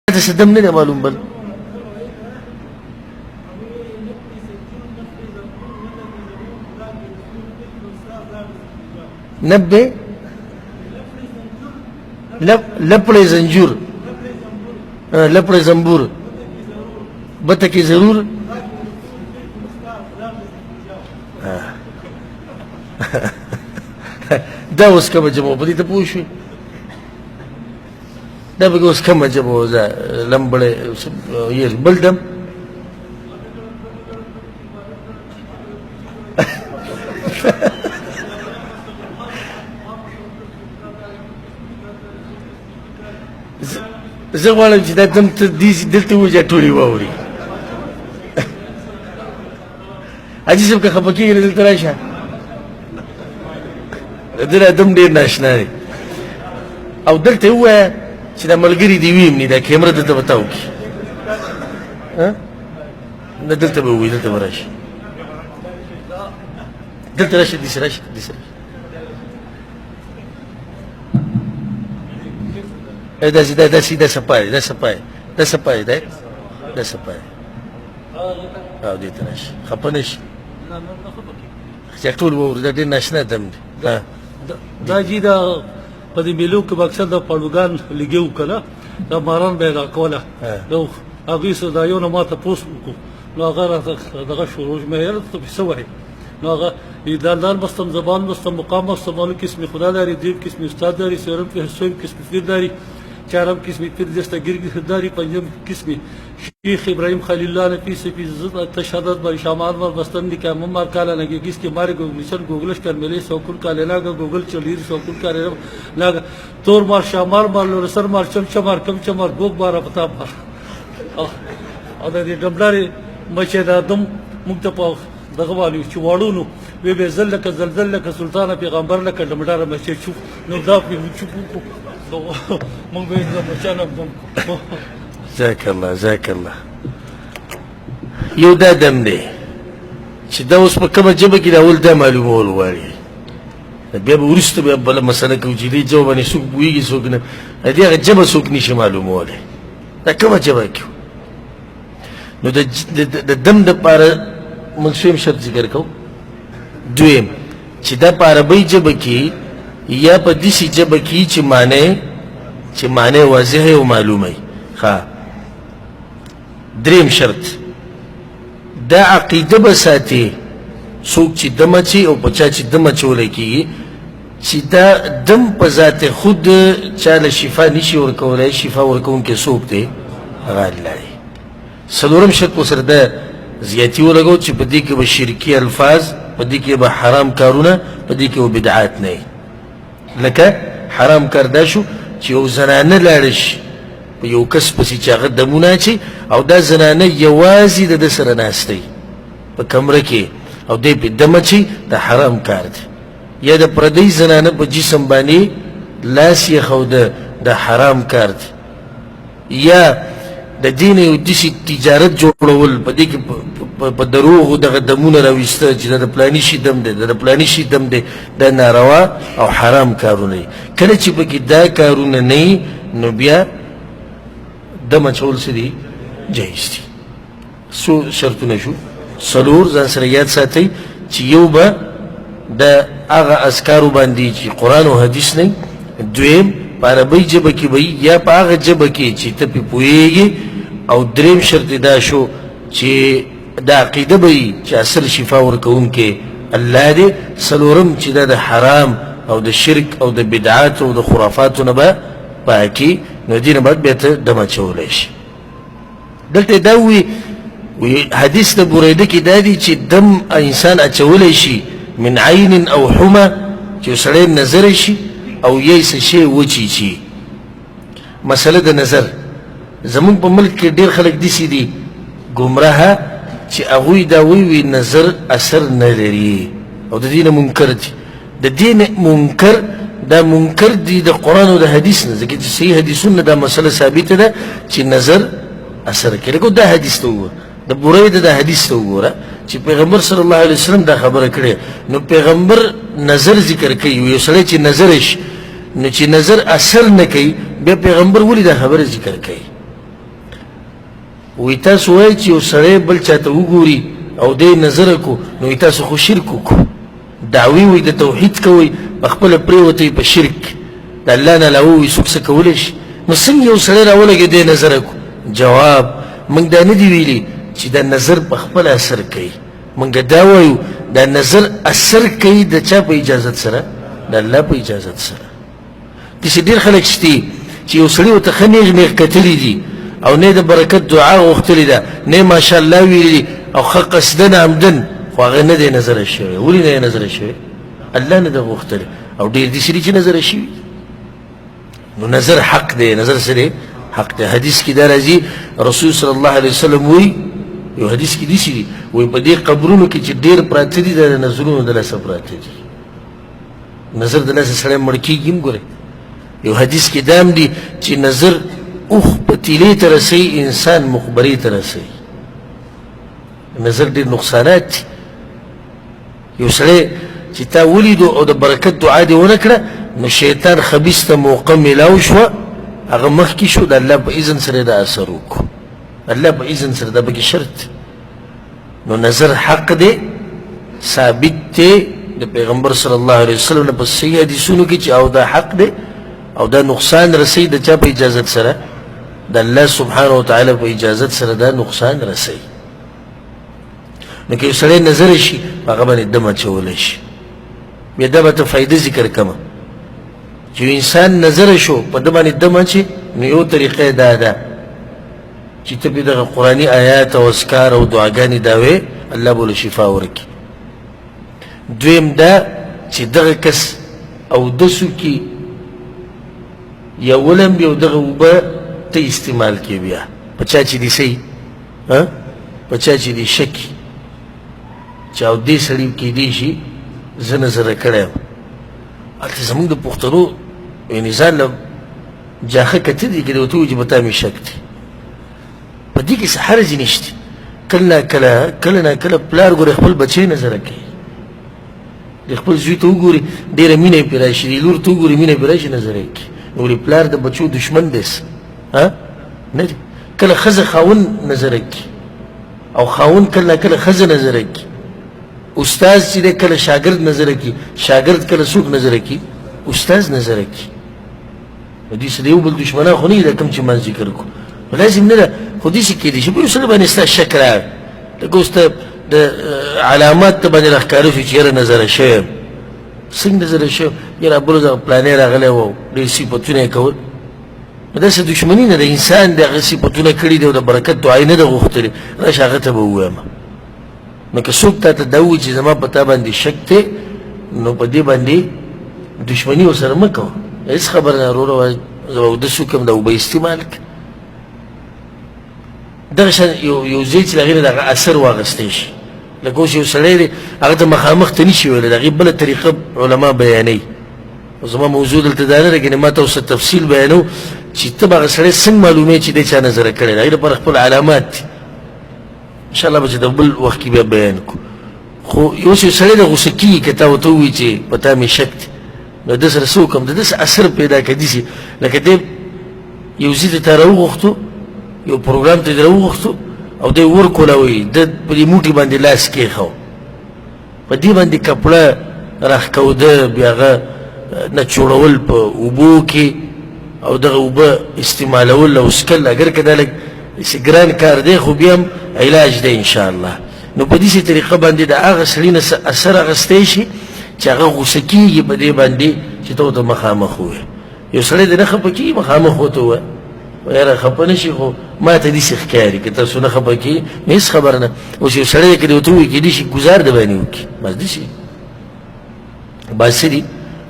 هذا سدم نه معلوم بل نبه لپڑے زنجور لپڑے زنبور بتکی ضرور دا اوس کومه جمع په دې ته پوه شوې دا به اوس کومه جمع ده لمبړې یې بل دم زه غواړم چې دا دم ته دلته وځه ټولې واوري حاجي صاحب که خفه کېږي دلته راشه دله دم ډېر ناشنا دی او دلته ووایه چې دا ملګري دې ویمني دا کیمره دلته به تا وکړي نه دلته به ووایي دلته به راشي دلته راشه داسې راشه داسې راشه دا سپای دا سپای دا سپای دی دا سپای او دې ته راشه خفه نه شي چې ټول واوري دا ډېر ناشنا دم دی دا جی دا په دې میلو کې مقصد د پړوګان لګیو کنه دا ماران به راکوله نو هغې څه دا یو نه ما تپوس وکړو نو هغه راته دغه شروع مې یاره ته څه وایي نو هغه داندان بستم زبان بستم مقام بستم مالو قسم خدا داری دیم قسم استاد داری سیورم قسم پیر داری چهارم قسم پیر دستگیر داری پنجم قسم شیخ ابراهیم خلیل الله نفیس فی زد تشهدت بر شامات بر بستن دیکا ممار کالا نگی کس کے مارے گوگلیشن گوگلش کر ملے سوکل کالے لاگا گوگل چلیر سوکل کالے لاگا تور مار شامار مار لورسر مار چم چمار کم چمار گوگ بارا پتا مار او دا دی ډبلارې مچې دا دم موږ ته په دغه باندې چې واړو نو وی به زل لکه زلزل لکه سلطانه پیغمبر لکه ډمډاره مچې چوپ نو دا پې چوپ موږ به د مچانو جزاك الله جزاك الله یو دا دم دی چې دا اوس په کومه ژبه کې د اول دا معلومول غواړي بیا به وروسته بیا بله مسله کوو چې دې ژبه باندې څوک پوهېږي څوک نه د دې هغه ژبه څوک نشي معلومولی دا کومه ژبه کې نو د دم دپاره موږ څویم شرط ذکر کوو دویم چې دا په عربۍ ژبه کې یا په داسې ژبه کې چې معنی واضحه او معلومه وي ښه دریم شرط دا عقیده به ساتي څوک چې دم اچي او په چا چې دم اچولی کېږي چې دا دم په ذات خود چا له شفا نشي ورکولی شفا ورکوونکی څوک دی هغه الله دی څلورم شرط ورسره دا زیاتي ولګو چې په دې کې به شرکي الفاظ په دې کې به حرام کارونه په دې کې به بدعات نه وي لکه حرام کار دا شو چې یو زنانه لاړه شي په یو کس پسې چې هغه دمونه اچي او دا زنانه یوازې د ده سره ناستی په کمره کې او دی پې دم اچي دا حرام کار دی یا د پردۍ زنانه په جسم باندې لاس یې ښوده دا حرام کار دی یا د دې نه یو داسې تجارت جوړول په دې کې په دروغو دغه دمونه راویسته چې دا د پلاني شي دم دی دا د پلاني شي دم دی دا ناروا او حرام کارونه وي کله چې پکې دا کارونه نه وي نو بیا دم اچول څه دي جایز دي څو شرطونه شو څلور ځان سره یاد ساتئ چې یو به د هغه اذکارو باندې چې قرآن او حدیث نه دویم په عربۍ ژبه کې به یا په هغه ژبه کې چې ته پې پوهېږې او دریم شرط دا شو چې دا عقیده به وي چې اصل شفا ورکوونکی الله دی څلورم چې دا د حرام او د شرک او د بدعاتو او د خرافاتو نه به پاکي نو دې نه بعد بیا ته دم اچولی شي دلته دا وي حدیث د بریده کې دا دی چې دم انسان اچولی شي من عین او حمه چې یو سړی نظر شي او یې څه شی وچیچي مسله د نظر زمونږ په ملک کې ډېر خلک داسې دي ګمراهه چې هغوی دا وی نظر اثر نه لري او د دې نه منکر دي د دې نه منکر دا منکر دي د قرآن او د حدیث نه ځکه چې صحیح حدیثونه دا مسله ثابته ده چې نظر اثر کوي لکه دا حدیث ته وګوره د بریده دا حدیث ته وګوره چې پیغمبر صلی الله علیه وسلم دا خبره کړې نو پیغمبر نظر ذکر کوي یو سړی چې نظر شي نو چې نظر اثر نه کوي بیا پیغمبر ولې دا خبره ذکر کوي وی تاسو وایئ چې یو سړی بل چاته وګوري او دی نظر کو نو وی تاسو خو شرک وکړو دعوی وی د توحید کوئ په خپله پرېوتئ په شرک د الله نه علاوه وی څوک څه کولی شي نو څنګه یو سړی راولګېد دی نظر کو جواب موږ دا نه دي ویلي چې دا نظر په خپل اثر کوي موږ دا وایو دا نظر اثر کوي د چا په اجازت سره د الله په اجازت سره داسې ډېر خلک شته چې یو سړي ورته ښه نیغ نیغ کتلي دي او نه د برکت دعا غوښتلې ده نه ماشاءالله ویلي دي او ښه قصدن عمدن خو هغه نه دی نظره شوی ولې نه دی نظره شوی الله نه ده غوښتلی او ډېر داسې دي چې نظره شوي نو نظر حق دی نظر څه دی حق دی حدیث کې دا راځي رسول صلی الله علیه وسلم وایي یو حدیث کې داسې دي وایي په دې قبرونو کې چې ډېر پراته دي دا د نظرونو د لاسه پراته دي نظر د لاسه سړی مړ کېږي هم ګورئ یو حدیث کې دا هم دي چې نظر اوخ پتیلې ته رسوي انسان مخبرې ته رسوي نظر ډېر نقصانات دي یو سړی چې تا ولیدو او د برکت دعا دې ونه کړه نو شیطان خبیث ته موقع میلاو شوه هغه مخکې شو د الله په اذن سره دا اثر وکړو الله په اذن سره دا پکې شرط نو نظر حق دی ثابت دی د پیغمبر صلی الله علیه وسلم په صحیح حدیثونو کې چې او دا حق دی او دا نقصان رسي د چا په اجازت سره د الله سبحانه وتعالی په اجازت سره دا نقصان رسي نو که یو سړی نظر شي هغه باندې دم اچولی شي بیا دا به ته فایده ذکر کړمه چې انسان نظر شو په ده باندې دم اچي نو یو طریقه دا ده چې ته پې دغه قرآني آیات او اذکار او دعاګانې دا وې الله به له شفا ورکړي دویم دا چې دغه کس اودسو کې یا ولم یو دغه اوبه ته استعمال کړي بیا په چا چې دي صحیح په چا چې دي شکي چې او دې سړي کېدی شي زه نظره کړی یم هلته زموږ د پښتنو یعنې ځان له جاخه کته دي که د ورته ووایي چې په تا مې شک دی په دې کې څه حرج نشته کله ناکله پلار ګورې خپل بچی نظره کوي د خپل زوی ته وګوري ډېره مینه یې پرې راشي د لور ته وګوري مینه یې پرې راشي نظره یې کوي نو ولې پلار د بچو دشمن دی نه دی کله ښځه خاوند نظره کوي او خاوند کله ناکله ښځه نظره کوي استاد چې دی کله شاګرد نظره کوي شاګرد کله څوک نظره کوي استاد نظره کوي نو دې سره یو بل دشمنان خو نه دي دا کوم چې ما ذکر کړو لازم نه ده خو داسې کېدی شي په یو سړي باندې ستا شک راغی لکه اوس ته د علامات ته باندې راښکاره شو چې یاره نظره شوی یم څنګه نظره شوی یاره بلو دغه پلانې راغلی و ډېر صفتونه یې کول نو داسې دشمني نه ده انسان د هغه صفتونه کړي دي او د برکت دعا یې نه ده غوښتلې راشه هغه ته به ووایم نو که څوک تا ته دا ووایي چې زما په تا باندې شک دی نو په دې باندې دشمني ورسره مه کوه هېڅ خبره نه وروره وایي زه به اودس وکړم دا اوبه استعمال کړه دغه شان یو ځای چې د هغې نه د هغه اثر واخیستی شي لکه اوس یو سړی دی هغه ته مخامخ ته نه شي ویلی د هغې بله طریقه علما بیانوي زما موضوع دلته دا نه ده کنې ما ته اوس تفصیل بیانو چې ته به هغه سړی څنګه معلوموې چې دی چا نظره کړی د هغې لپاره خپل علامات دي انشاءالله به چې د بل وخت کې بیا بیان کړو خو اوس یو سړی د غوسه کېږي که تا ورته ووایي چې په تا مې شک دی نو ده سره څه وکړم د داسې اثر پیدا که داسې لکه دی یو ځای ته تا راوغوښتو یو پروګرام ته دې راوغوښتو او دی ورکولوئ ده په دې موټي باندې لاس کېښو په دې باندې کپړه راښکوده بیا هغه نچوړول په اوبو کې او دغه اوبه استعمالول او څکل اگر که دا لږ ګران کار دی خو بیا هم علاج دی انشاءالله نو په داسې طریقه باندې د هغه سړي نه اثر اخیستی شي چې هغه غوسه کېږي په دې باندې چې ته ورته مخامخ ووایې یو سړی دې نه خفه کېږي مخامخ ورته ووایه یاره خفه نه شي خو ما ته داسې ښکاري که تاسو نه خفه کېږي نو هېڅ خبره نه اوس یو سړی دی که دې ورته ووایي کېدای شي ګزار د باندې وکړي بس داسې بس څه دي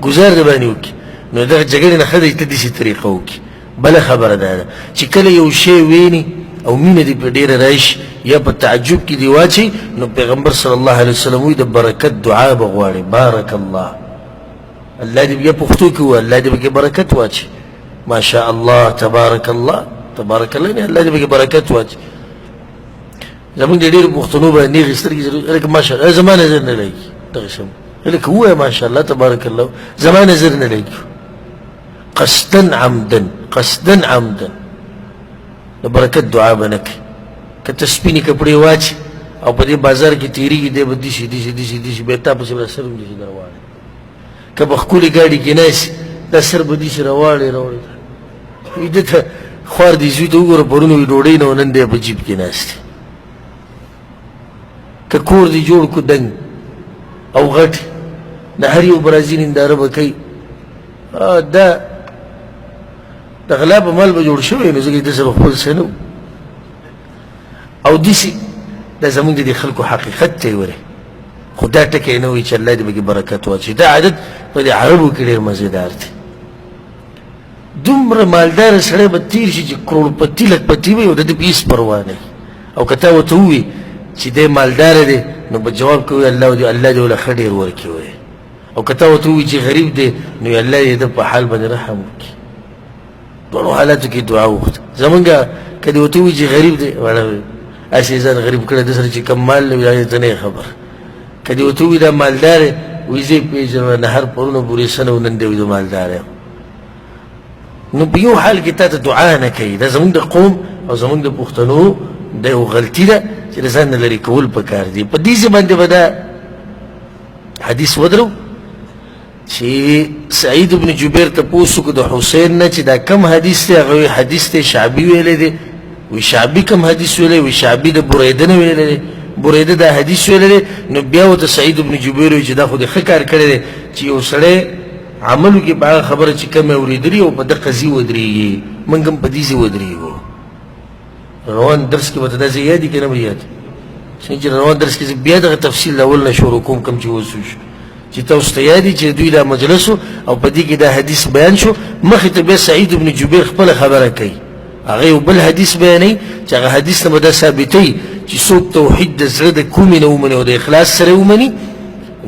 ګزار د باندې وکړي نو دغه جګړې نه ښه دی ته داسې طریقه وکړي بله خبره دا ده چې کله یو شی ویني او مینه دې په ډېره راشي یا په تعجب کې دې واچي نو پیغمبر صلی الله علیه وسلم وایي د برکت دعا به غواړي بارک الله الله دې بیا پښتو کې ووایه الله دې پکې برکت واچي ما شاء الله تبارک الله تبارک الله نه الله دې پکې برکت واچي زمونږ د ډېرو پښتنو باندې نیغې سترګې هلکه ماشاء الله زما نظر نه لګي دغه شی هلکه ووایه ماشاء الله تبارک الله زما نظر نه لګي قصدا عمدا د برکت دعا به نه کوي که ته سپینې کپړې واچي او په دې بازار کې تېرېږي دی به داسې بیا تا پسې به سر هم داسې راواړي که په ښکلې ګاډي کې ناست دا سر به داسې راواړې وي ده ته خوار دې زوی ته وګوره پرون وي ډوډۍ نه و نن دی په جیب کې ناست دی که کور دې جوړ کړو دنګ او غټ د هر یو برازي ننداره به کوي دا د غلا په مال به جوړ شوی نو ځکه دې سره خپل څه نه او داسې دا زمونږ د دې خلکو حقیقت ته یې ورې خو دا ټکی نه وایي چې الله دې پکې برکت واچوي دا عادت په دې عربو کې ډېر مزېدار دی دومره مالداره سړی به تېر شي چې کروړپتي لکپتي وي او د ده په هېڅ پروا نه وي او که تا ورته ووایي چې دی مالداره دی نو په جواب کې وایي الله دې وله ښه ډېر ورکړي وایي او که تا ورته ووایي چې غریب دی نو الله دې د په حال باندې رحم وکړي ټولو حالاتو کې دعا وغوښته زمونږ که دې ورته ووایي چې غریب دی هسې ځان غریب کړی د سره چې کم مال نه وي ته نه یې خبر که دې ورته ووایي دا مالدار دی وایي زه یې پېژنم نهر پرونه پورې څه نه و نن دی وایي زه مالدار یم نو په یو حال کې تا ته دعا نه کوي دا زمونږ د قوم او زمونږ د پښتنو د یو غلطي ده چې د ځان نه لرې کول پکار دي په دې باندې به دا حدیث ودرو چې سعید بن جبیر تپوس وکړو د حسین نه چې دا کم حدیث دی هغه وایي حدیث دی شعبي ویلی دی وی شعبي کم حدیث ویلی وی شعبي د بریده نه ویلی دی بریده دا حدیث ویلی دی نو بیا ورته سعید بن جبیر وایي چې دا خو دې ښه کار کړی دی چې یو سړی عملو کې په هغه خبره چې کومه اورېدلي او په دقه ځي ودرېږي موږ هم په دې ځي ودرېږو روان درس کې به ته دا ځای یاد دي که نه به یاد څنګه چې روان درس کې بیا دغه تفصیل اول نه شروع کوم کوم چې اوس وشو چې تاسو ته یاد دي چې دوی دا مجلس او په دې کې دا حدیث بیان شو مخې ته بیا سعید بن جبیر خپله خبره کوي هغه یو بل حدیث بیانوي چې هغه حدیث نه به دا ثابتوي چې څوک توحید د زړه د کومې نه ومني او د اخلاص سره ومني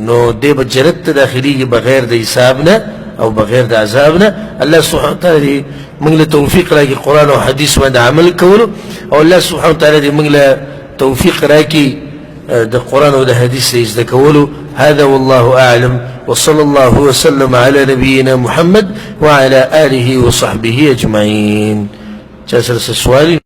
نو دی به جنت ته داخلېږي بغیر د حساب نه او بغیر د عذاب نه الله سبحانه وتعالی موږ له توفیق راکړي قرآن او حدیث باندې عمل کولو او الله سبحانه وتعالی دې موږ له توفیق راکړي د قرآن او د حدیث زده کولو هذا والله أعلم وصلى الله وسلم على نبينا محمد وعلى آله وصحبه أجمعين. جاسر السؤال